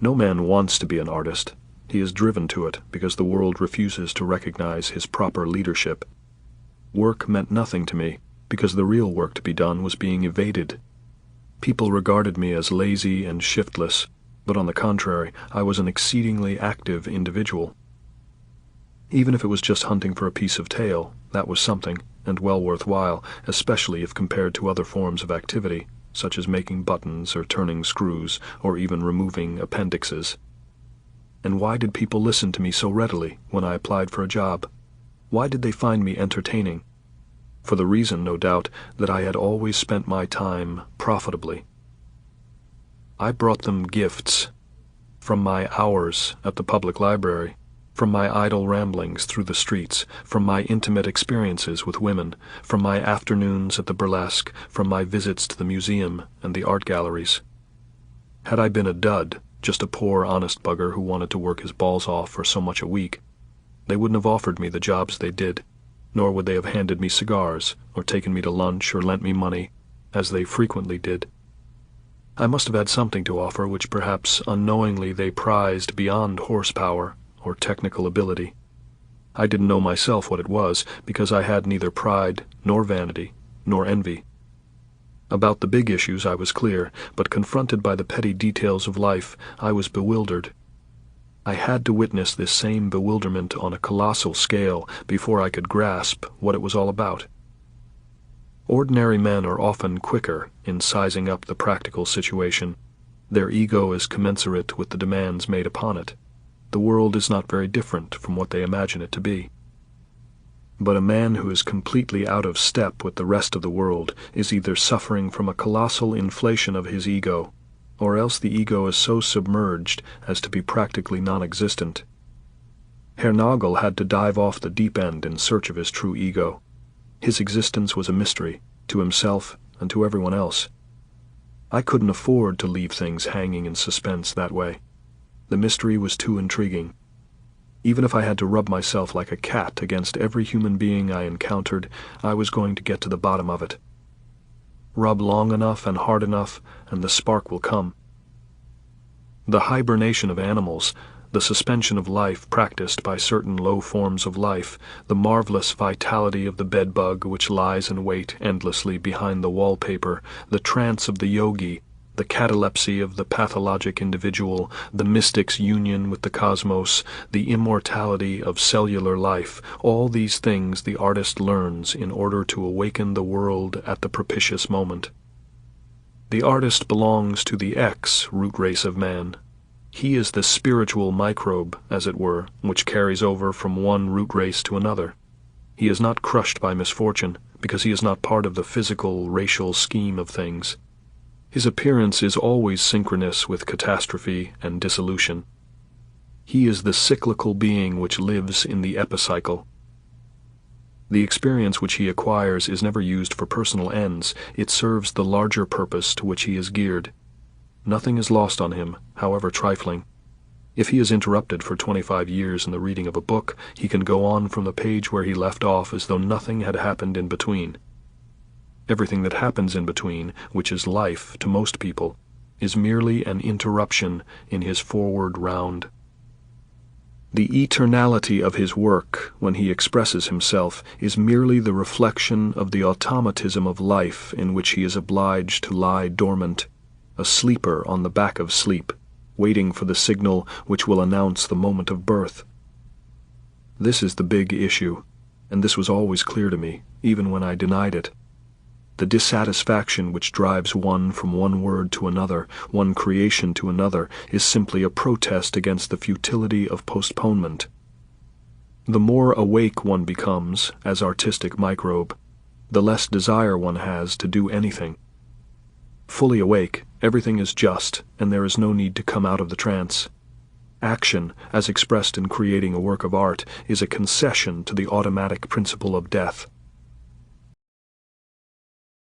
No man wants to be an artist. He is driven to it because the world refuses to recognize his proper leadership. Work meant nothing to me because the real work to be done was being evaded. People regarded me as lazy and shiftless, but on the contrary, I was an exceedingly active individual. Even if it was just hunting for a piece of tail, that was something, and well worthwhile, especially if compared to other forms of activity, such as making buttons or turning screws or even removing appendixes. And why did people listen to me so readily when I applied for a job? Why did they find me entertaining? For the reason, no doubt, that I had always spent my time profitably. I brought them gifts from my hours at the public library, from my idle ramblings through the streets, from my intimate experiences with women, from my afternoons at the burlesque, from my visits to the museum and the art galleries. Had I been a dud, just a poor honest bugger who wanted to work his balls off for so much a week, they wouldn't have offered me the jobs they did, nor would they have handed me cigars, or taken me to lunch, or lent me money, as they frequently did. I must have had something to offer which perhaps unknowingly they prized beyond horsepower or technical ability. I didn't know myself what it was, because I had neither pride, nor vanity, nor envy. About the big issues I was clear, but confronted by the petty details of life, I was bewildered. I had to witness this same bewilderment on a colossal scale before I could grasp what it was all about. Ordinary men are often quicker in sizing up the practical situation. Their ego is commensurate with the demands made upon it. The world is not very different from what they imagine it to be. But a man who is completely out of step with the rest of the world is either suffering from a colossal inflation of his ego, or else the ego is so submerged as to be practically non-existent. Herr Nagel had to dive off the deep end in search of his true ego. His existence was a mystery, to himself and to everyone else. I couldn't afford to leave things hanging in suspense that way. The mystery was too intriguing. Even if I had to rub myself like a cat against every human being I encountered, I was going to get to the bottom of it. Rub long enough and hard enough, and the spark will come. The hibernation of animals, the suspension of life practiced by certain low forms of life, the marvelous vitality of the bedbug which lies in wait endlessly behind the wallpaper, the trance of the yogi, the catalepsy of the pathologic individual, the mystic's union with the cosmos, the immortality of cellular life, all these things the artist learns in order to awaken the world at the propitious moment. The artist belongs to the X root race of man. He is the spiritual microbe, as it were, which carries over from one root race to another. He is not crushed by misfortune, because he is not part of the physical, racial scheme of things. His appearance is always synchronous with catastrophe and dissolution. He is the cyclical being which lives in the epicycle. The experience which he acquires is never used for personal ends. It serves the larger purpose to which he is geared. Nothing is lost on him, however trifling. If he is interrupted for 25 years in the reading of a book, he can go on from the page where he left off as though nothing had happened in between. Everything that happens in between, which is life to most people, is merely an interruption in his forward round. The eternality of his work, when he expresses himself, is merely the reflection of the automatism of life in which he is obliged to lie dormant, a sleeper on the back of sleep, waiting for the signal which will announce the moment of birth. This is the big issue, and this was always clear to me, even when I denied it. The dissatisfaction which drives one from one word to another, one creation to another, is simply a protest against the futility of postponement. The more awake one becomes, as artistic microbe, the less desire one has to do anything. Fully awake, everything is just, and there is no need to come out of the trance. Action, as expressed in creating a work of art, is a concession to the automatic principle of death.